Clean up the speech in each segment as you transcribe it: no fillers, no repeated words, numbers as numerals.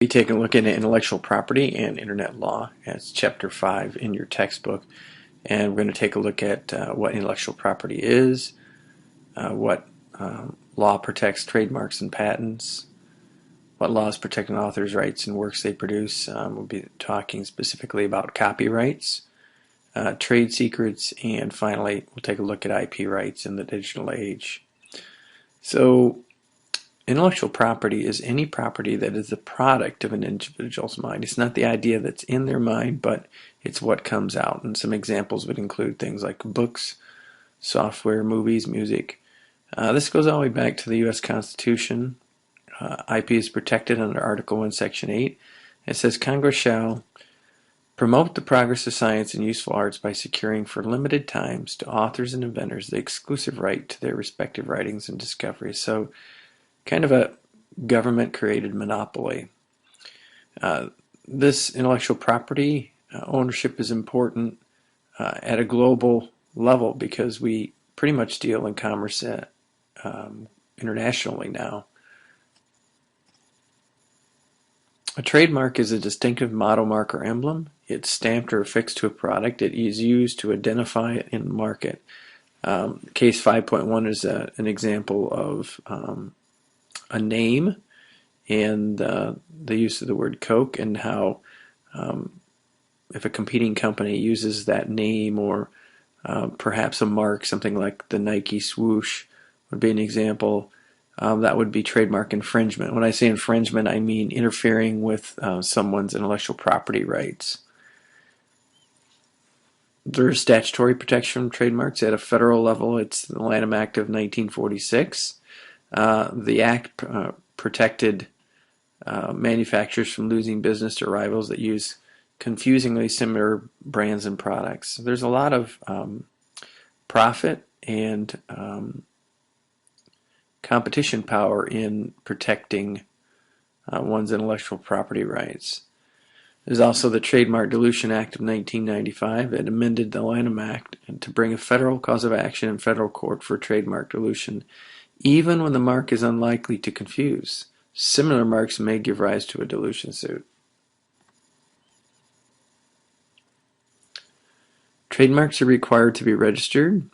Be taking a look at intellectual property and internet law. It's chapter 5 in your textbook, and we're going to take a look at what intellectual property is, what law protects trademarks and patents, what laws protect an author's rights and works they produce. We'll be talking specifically about copyrights, trade secrets, and finally we'll take a look at IP rights in the digital age. So intellectual property is any property that is the product of an individual's mind. It's not the idea that's in their mind, but it's what comes out. And some examples would include things like books, software, movies, music. This goes all the way back to the U.S. Constitution. IP is protected under Article 1, Section 8. It says Congress shall promote the progress of science and useful arts by securing for limited times to authors and inventors the exclusive right to their respective writings and discoveries. So kind of a government-created monopoly. This intellectual property ownership is important at a global level because we pretty much deal in commerce internationally now. A trademark is a distinctive motto, mark, or emblem. It's stamped or affixed to a product. It is used to identify it in the market. Case 5.1 is an example of a name and the use of the word Coke, and how if a competing company uses that name or perhaps a mark, something like the Nike swoosh would be an example, that would be trademark infringement. When I say infringement, I mean interfering with someone's intellectual property rights. There's statutory protection from trademarks at a federal level. It's the Lanham Act of 1946. The act protected manufacturers from losing business to rivals that use confusingly similar brands and products. There's a lot of profit and competition power in protecting one's intellectual property rights. There's also the Trademark Dilution Act of 1995. It amended the Lanham Act to bring a federal cause of action in federal court for trademark dilution, even when the mark is unlikely to confuse. Similar marks may give rise to a dilution suit. Trademarks are required to be registered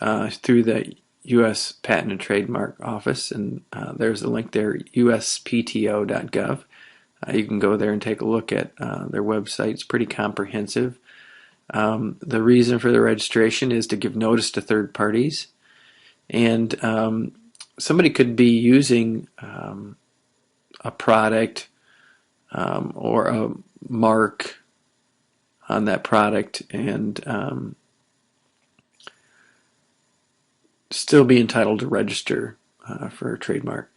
through the U.S. Patent and Trademark Office, and there's a link there, uspto.gov. You can go there and take a look at their website. It's pretty comprehensive. The reason for the registration is to give notice to third parties, and somebody could be using a product or a mark on that product and still be entitled to register for a trademark.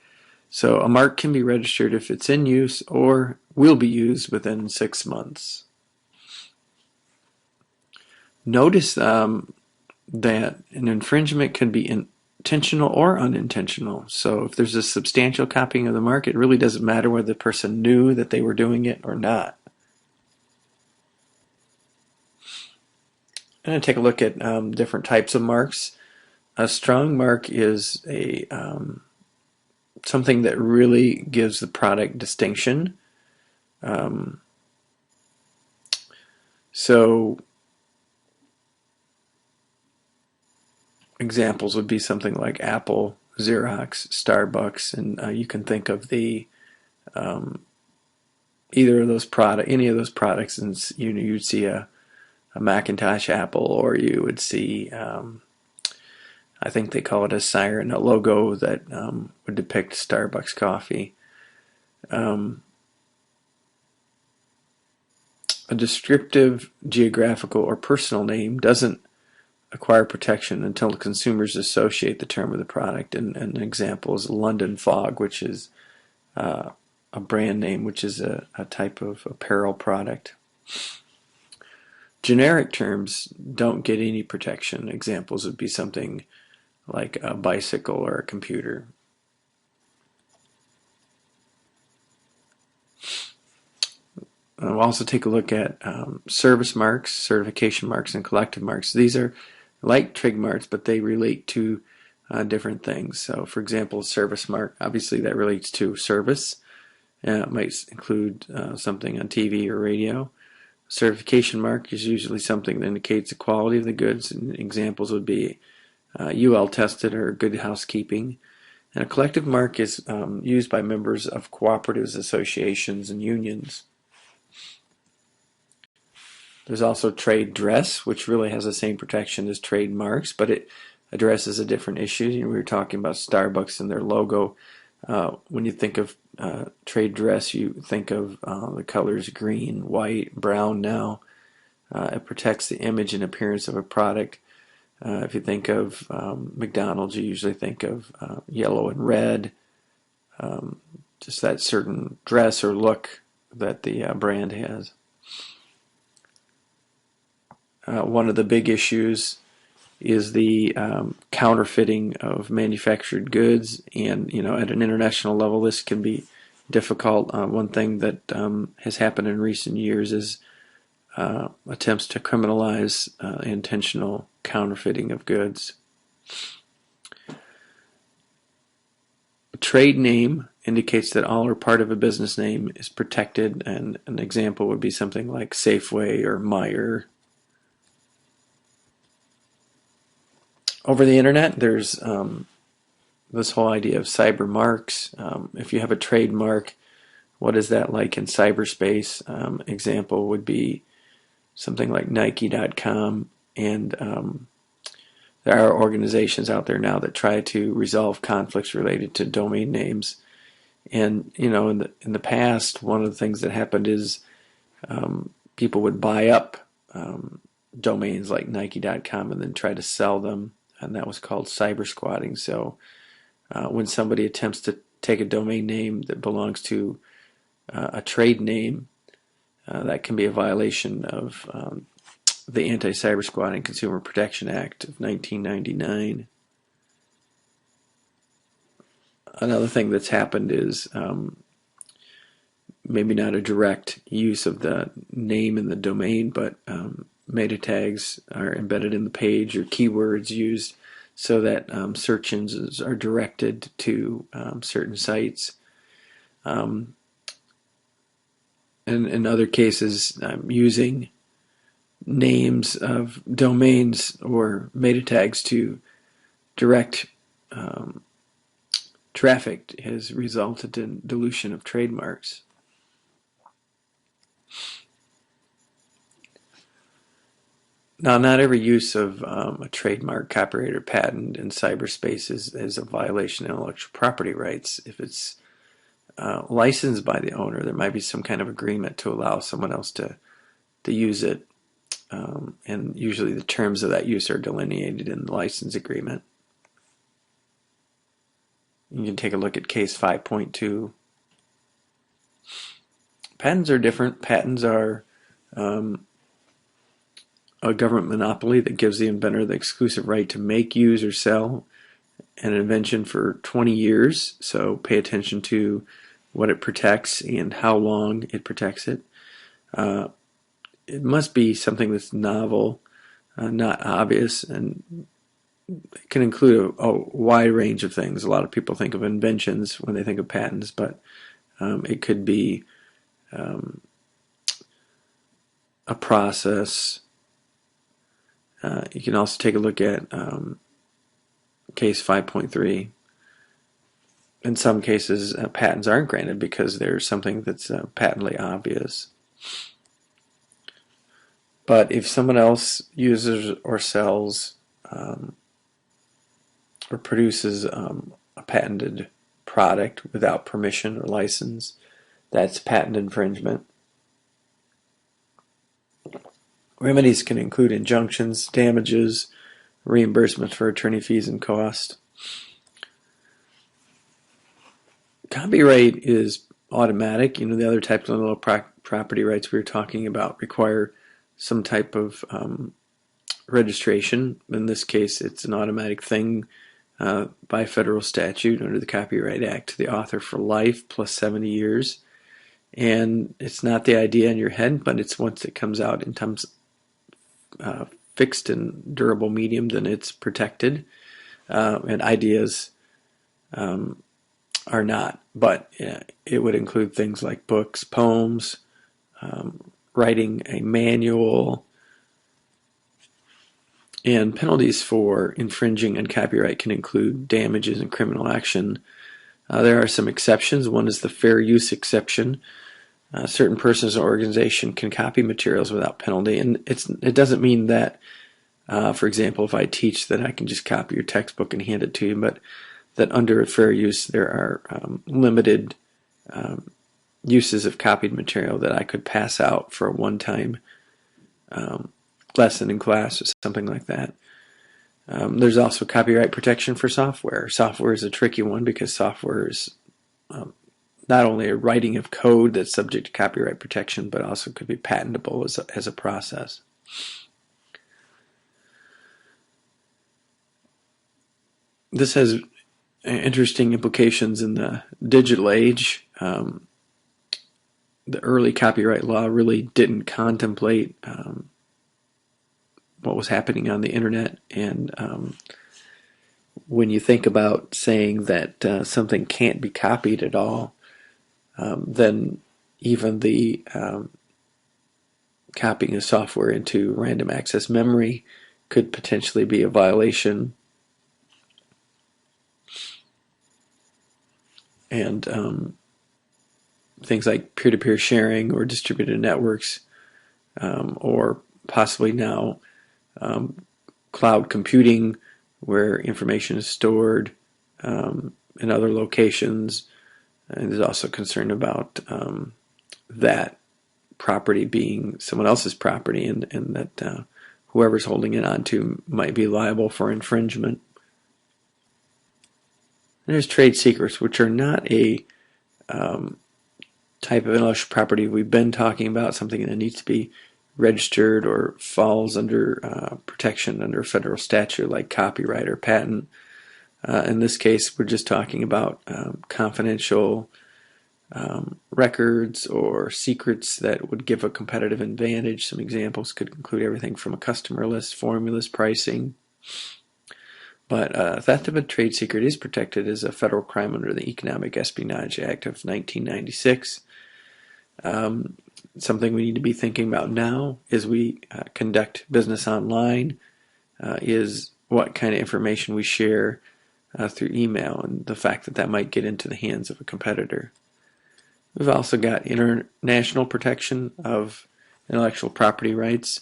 So a mark can be registered if it's in use or will be used within 6 months. Notice that an infringement can be intentional or unintentional. So if there's a substantial copying of the mark, it really doesn't matter whether the person knew that they were doing it or not. I'm going to take a look at different types of marks. A strong mark is a something that really gives the product distinction. So examples would be something like Apple, Xerox, Starbucks, and you can think of the either of those any of those products, and you'd see a Macintosh Apple, or you would see I think they call it a siren, a logo that would depict Starbucks coffee. A descriptive, geographical, or personal name doesn't acquire protection until the consumers associate the term with the product. And an example is London Fog, which is a brand name, which is a type of apparel product. Generic terms don't get any protection. Examples would be something like a bicycle or a computer. We'll also take a look at service marks, certification marks, and collective marks. These are like trademarks, but they relate to different things. So, for example, service mark, obviously that relates to service, It might include something on TV or radio. Certification mark is usually something that indicates the quality of the goods, and examples would be UL tested or good housekeeping. And a collective mark is used by members of cooperatives, associations, and unions. There's also trade dress, which really has the same protection as trademarks, but it addresses a different issue. We were talking about Starbucks and their logo. When you think of trade dress, you think of the colors green, white, brown now. It protects the image and appearance of a product. If you think of McDonald's, you usually think of yellow and red, just that certain dress or look that the brand has. One of the big issues is the counterfeiting of manufactured goods, and at an international level this can be difficult. One thing that has happened in recent years is attempts to criminalize intentional counterfeiting of goods. A trade name indicates that all or part of a business name is protected, and an example would be something like Safeway or Meijer. Over the internet, there's this whole idea of cyber marks. If you have a trademark, what is that like in cyberspace? Example would be something like Nike.com, and there are organizations out there now that try to resolve conflicts related to domain names. And in the past, one of the things that happened is people would buy up domains like Nike.com and then try to sell them, and that was called cyber squatting. So when somebody attempts to take a domain name that belongs to a trade name, that can be a violation of the Anti-Cyber Squatting Consumer Protection Act of 1999. Another thing that's happened is maybe not a direct use of the name in the domain, but meta tags are embedded in the page, or keywords used so that search engines are directed to certain sites. And in other cases, using names of domains or meta tags to direct traffic has resulted in dilution of trademarks. Now, not every use of a trademark, copyright, or patent in cyberspace is a violation of intellectual property rights. If it's licensed by the owner, there might be some kind of agreement to allow someone else to use it, and usually the terms of that use are delineated in the license agreement. You can take a look at case 5.2. Patents are different. Patents are a government monopoly that gives the inventor the exclusive right to make, use, or sell an invention for 20 years. So pay attention to what it protects and how long it protects it. It must be something that's novel, not obvious, and it can include a wide range of things. A lot of people think of inventions when they think of patents, but it could be a process. You can also take a look at case 5.3. In some cases, patents aren't granted because there's something that's patently obvious. But if someone else uses or sells or produces a patented product without permission or license, that's patent infringement. Remedies can include injunctions, damages, reimbursements for attorney fees and costs. Copyright is automatic. The other types of little property rights we were talking about require some type of registration. In this case, it's an automatic thing by federal statute under the Copyright Act to the author for life plus 70 years. And it's not the idea in your head, but it's once it comes out in terms fixed and durable medium, then it's protected. And ideas are not, but it would include things like books, poems, writing a manual, and penalties for infringing on copyright can include damages and criminal action. There are some exceptions. One is the fair use exception. Certain persons or organization can copy materials without penalty, and it doesn't mean that, for example, if I teach that I can just copy your textbook and hand it to you, but that under fair use there are limited uses of copied material that I could pass out for a one-time lesson in class or something like that. There's also copyright protection for software. Software is a tricky one because software is not only a writing of code that's subject to copyright protection, but also could be patentable as a process. This has interesting implications in the digital age. The early copyright law really didn't contemplate what was happening on the internet, and when you think about saying that something can't be copied at all, then even the copying of software into random access memory could potentially be a violation. And things like peer-to-peer sharing or distributed networks, or possibly now cloud computing, where information is stored in other locations. And there's also concern about that property being someone else's property, and that whoever's holding it onto might be liable for infringement. And there's trade secrets, which are not a type of intellectual property we've been talking about, something that needs to be registered or falls under protection under a federal statute like copyright or patent. In this case, we're just talking about confidential records or secrets that would give a competitive advantage. Some examples could include everything from a customer list, formulas, pricing. But theft of a trade secret is protected as a federal crime under the Economic Espionage Act of 1996. Something we need to be thinking about now as we conduct business online is what kind of information we share through email, and the fact that that might get into the hands of a competitor. We've also got international protection of intellectual property rights.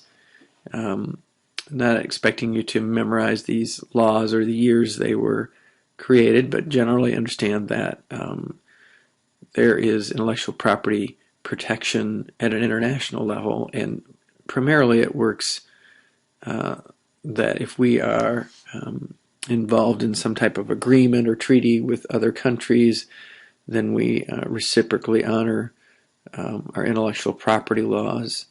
Not expecting you to memorize these laws or the years they were created, but generally understand that there is intellectual property protection at an international level, and primarily it works that if we are involved in some type of agreement or treaty with other countries, then we reciprocally honor our intellectual property laws.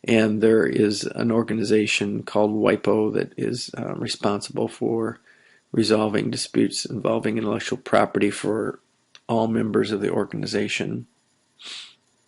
And there is an organization called WIPO that is responsible for resolving disputes involving intellectual property for all members of the organization.